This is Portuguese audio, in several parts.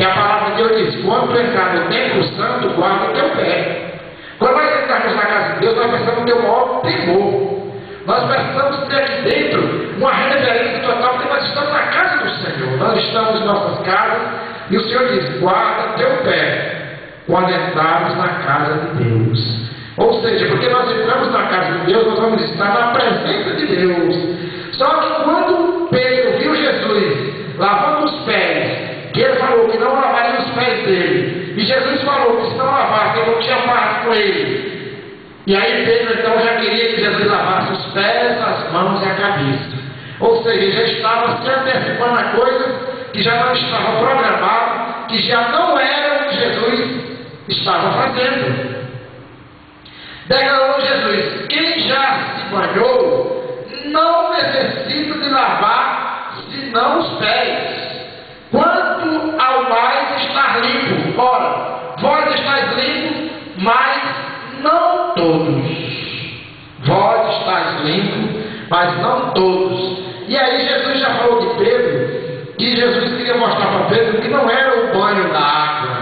Que a palavra de Deus diz: quando tu entrar no templo santo, guarda o teu pé. Quando nós entrarmos na casa de Deus, nós precisamos ter o maior temor. Nós precisamos ter aqui dentro uma reverência total, porque nós estamos na casa do Senhor. Nós estamos em nossas casas e o Senhor diz: guarda teu pé quando entrarmos na casa de Deus. Ou seja, porque nós entramos na casa de Deus, nós vamos estar na presença de Deus. Só que quando Pedro viu Jesus lavando os pés, que ele falou que não lavaria os pés dele, e Jesus falou que se não lavasse, ele não tinha parte com ele. E aí Pedro então já queria que Jesus lavasse os pés, as mãos e a cabeça. Ou seja, ele já estava se antecipando a coisa que já não estava programado, que já não era o que Jesus estava fazendo. Declarou Jesus: quem já se banhou não necessita de lavar senão os pés. Quanto ao mais estar limpo, ora, vós estáis limpos, mas não todos. Vós estáis limpos, mas não todos. E aí Jesus já falou de Pedro, que Jesus queria mostrar para Pedro que não era o banho da água,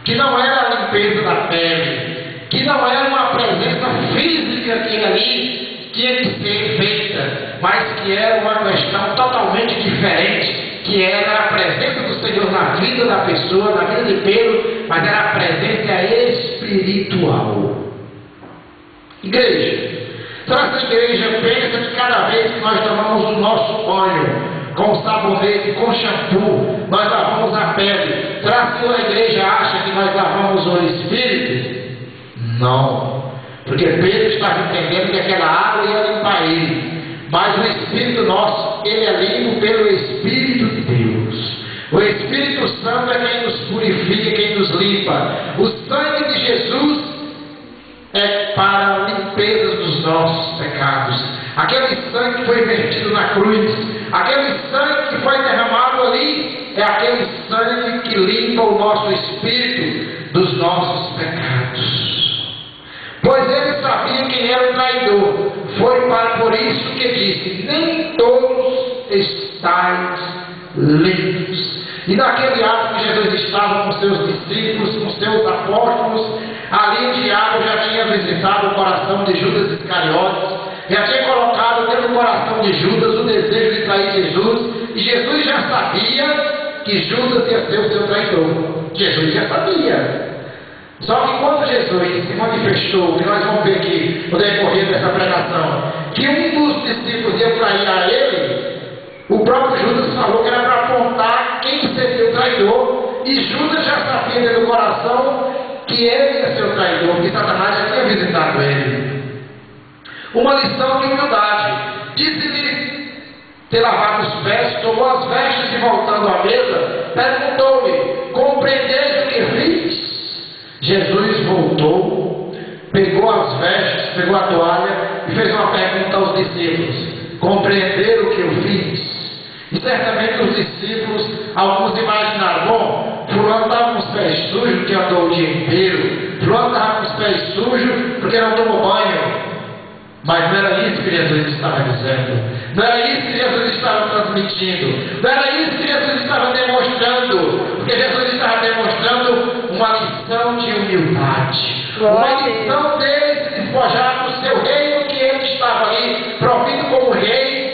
que não era a limpeza da pele, que não era uma presença física que ali tinha que ser feita, mas que era uma questão totalmente diferente, que era a presença do Senhor na vida da pessoa, na vida de Pedro, mas era a presença espiritual. Igreja, então essa igreja pensa que cada vez que nós tomamos o nosso banho com sabonete, com shampoo, nós lavamos a pele. Será que a igreja acha que nós lavamos o espírito? Não, porque Pedro estava entendendo que aquela água ia limpar ele. Mas o Espírito nosso, ele é limpo pelo Espírito de Deus. O Espírito Santo é quem nos purifica, quem nos limpa. O sangue de Jesus é para a limpeza dos nossos pecados. Aquele sangue que foi vertido na cruz, aquele sangue que foi derramado ali, é aquele sangue que limpa o nosso espírito dos nossos pecados. Pois ele sabia quem era o traidor. Foi por isso que disse: nem todos estáis limpos. E naquele ato que Jesus estava com seus discípulos, com seus apóstolos, ali o diabo já tinha visitado o coração de Judas Iscariotes, já tinha colocado dentro do coração de Judas o desejo de trair Jesus, e Jesus já sabia que Judas ia ser o seu traidor. Jesus já sabia. Só que quando Jesus se manifestou, que nós vamos ver aqui no decorrer dessa pregação, que um dos discípulos ia trair a ele, o próprio Judas falou que era para apontar quem seria o traidor, e Judas já sabia dentro do coração que ele ia ser o traidor, porque Satanás já tinha visitado ele. Uma lição de humildade. Disse-lhe ter lavado os pés, tomou as vestes e voltando à mesa, perguntou-lhe: compreendeis o que fiz? Jesus voltou, pegou as vestes, pegou a toalha e fez uma pergunta aos discípulos: compreenderam o que eu fiz? E certamente os discípulos, alguns imaginaram: bom, fulano estava com os pés sujos porque andou o dia inteiro, fulano estava com os pés sujos porque não tomou banho. Mas não era isso que Jesus estava dizendo, não era isso que Jesus estava transmitindo, não era isso que Jesus estava demonstrando, porque Jesus estava demonstrando uma lição de humildade, uma lição dele de despojar do seu reino, que ele estava ali, provido como rei.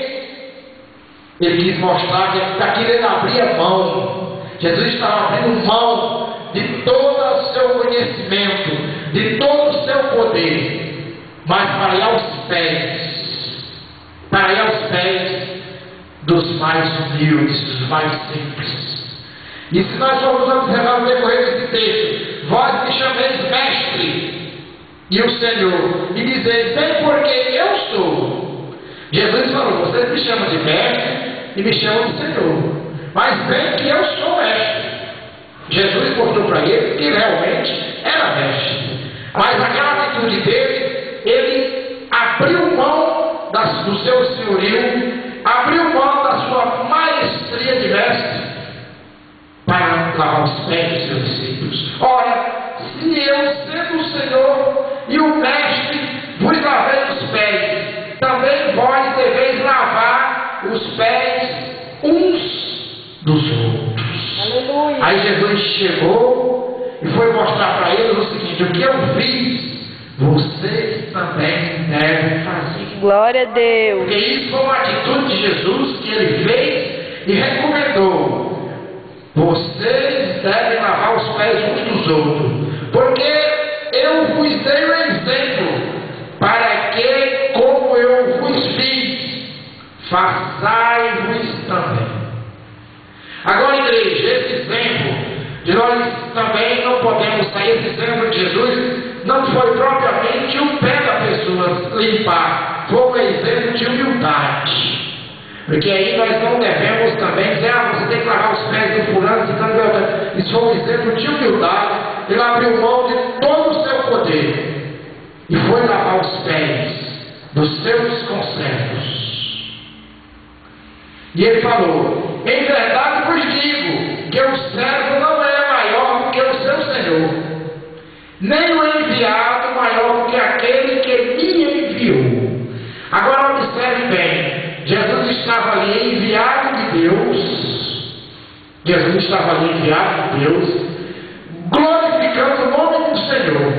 Ele quis mostrar que daquilo ele abria mão. Jesus estava abrindo mão de todo o seu conhecimento, de todo o seu poder, mas para ir aos pés dos mais humildes, dos mais simples. E se nós formos observar o decorrer desse texto: vós me chameis mestre e o Senhor, e dizeis: bem porque eu sou. Jesus falou: vocês me chamam de mestre e me chamam de Senhor, mas bem que eu sou mestre. Jesus mostrou para ele que ele realmente era mestre, mas aquela atitude dele, ele abriu mão do seu senhorio, abriu mão da sua maestria de mestre para lavar os pés dos seus discípulos. Ora, se eu, sendo o Senhor e o mestre, vos lavei os pés, também vós deveis lavar os pés uns dos outros. Aleluia. Aí Jesus chegou e foi mostrar para eles o seguinte: o que eu fiz, vocês também devem fazer. Glória a Deus. Porque isso foi uma atitude de Jesus que ele fez e recomendou: vocês devem lavar os pés uns dos outros, porque eu vos dei um exemplo, para que, como eu vos fiz, façai-vos também. Agora, igreja, esse exemplo de nós também não podemos sair. Esse exemplo de Jesus não foi propriamente o pé da pessoa limpar, foi um exemplo de humildade. Porque aí nós não devemos também dizer: você tem que lavar os pés do fulano, isso foi um exemplo de humildade. Ele abriu mão de todo o seu poder e foi lavar os pés dos seus conservos. E ele falou: em verdade vos digo que o servo não é maior do que o seu senhor, nem o enviado maior do que aquele que me enviou. Agora observe bem, Jesus estava ali enviado de Deus, Jesus estava ali enviado de Deus, glorificando o nome do Senhor.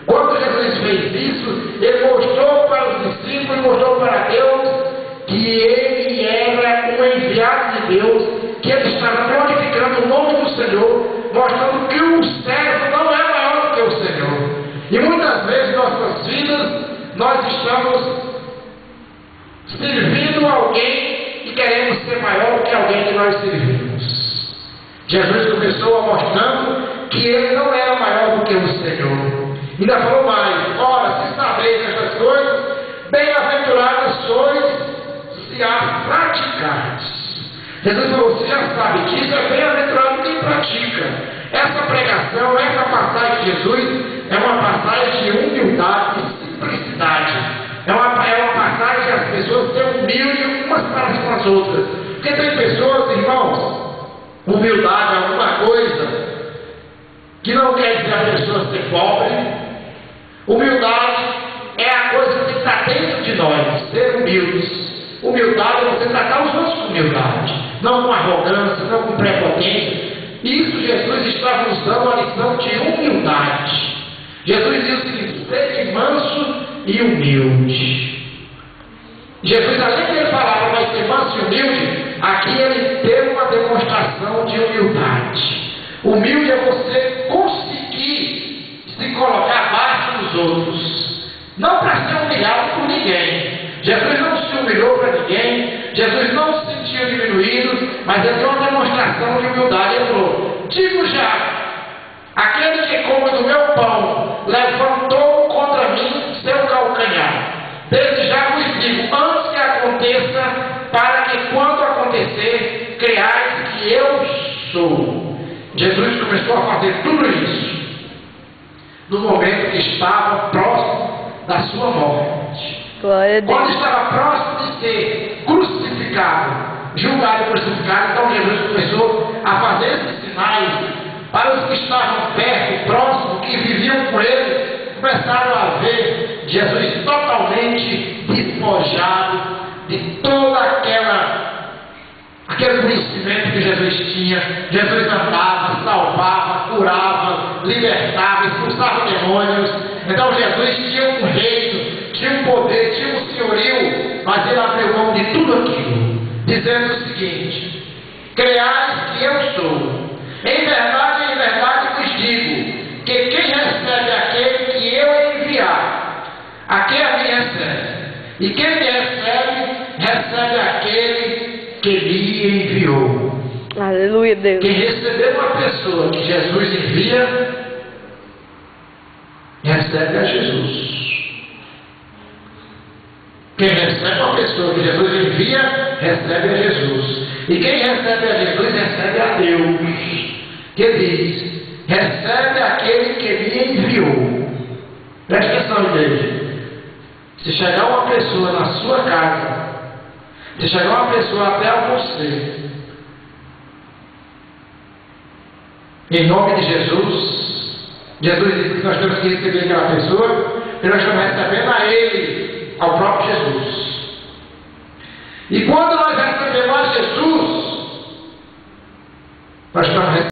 Quando Jesus fez isso, ele mostrou para os discípulos e mostrou para Deus que ele era um enviado de Deus, que ele estava glorificando o nome do Senhor, mostrando que o servo não é maior do que o Senhor. E muitas vezes em nossas vidas nós estamos servindo alguém e queremos ser maior do que alguém que nós servimos. Jesus começou mostrando que ele não era maior do que o Senhor. Ainda falou mais: ora, se sabeis essas coisas, bem-aventurados sois se as praticardes. Jesus falou: você já sabe disso, é bem-aventurado quem pratica. Essa pregação, essa passagem de Jesus é uma passagem de humildade e simplicidade. É uma passagem que as pessoas são humildes umas para com as outras. Porque tem pessoas, irmãos, humildade é alguma coisa que não quer dizer a pessoa ser pobre. Humildade é a coisa que está dentro de nós, ser humildes. Humildade é você tratar os outros com humildade, não com arrogância, não com prepotência. Isso Jesus estava nos dando a lição de humildade. Jesus diz o seguinte: sede manso e humilde. Jesus, além de ele falar vai ser manso e humilde, aqui ele teve uma demonstração de humildade. Humilde é você conseguir se colocar abaixo dos outros, não para ser humilhado por ninguém. Jesus não se humilhou para ninguém, Jesus não se sentia diminuído, mas ele deu uma demonstração de humildade. Ele falou: digo já, aquele que come do meu pão levantou contra mim seu calcanhar. Desde já vos digo, antes que aconteça, para que quando acontecer, creais que eu sou. Jesus começou a fazer tudo isso no momento que estava próximo da sua morte. Glória a Deus. Quando estava próximo de ser crucificado, julgado e crucificado, então Jesus começou a fazer esses sinais para os que estavam perto, próximo, que viviam com ele. Começaram a ver Jesus totalmente despojado de todo aquele conhecimento que Jesus tinha. Jesus andava, salvava, curava, libertava, expulsava demônios. Então Jesus tinha um reino, tinha um poder, tinha um senhorio, mas ele abriu mão de tudo aquilo, dizendo o seguinte: creais que eu sou. Em verdade vos digo, que quem recebe aquele que eu enviar, a quem a mim recebe. E quem me recebe, recebe aquele que me enviou. Aleluia, Deus. Quem receber uma pessoa que Jesus envia, recebe a Jesus. Quem recebe uma pessoa que Jesus envia, recebe a Jesus. E quem recebe a Jesus, recebe a Deus. Que diz: recebe aquele que me enviou. Preste atenção, igreja. Se chegar uma pessoa na sua casa, se chegar uma pessoa até você, em nome de Jesus, Jesus disse que nós temos que receber aquela pessoa, e nós estamos recebendo a Ele, ao próprio Jesus. E quando nós recebemos a Jesus, nós estamos recebendo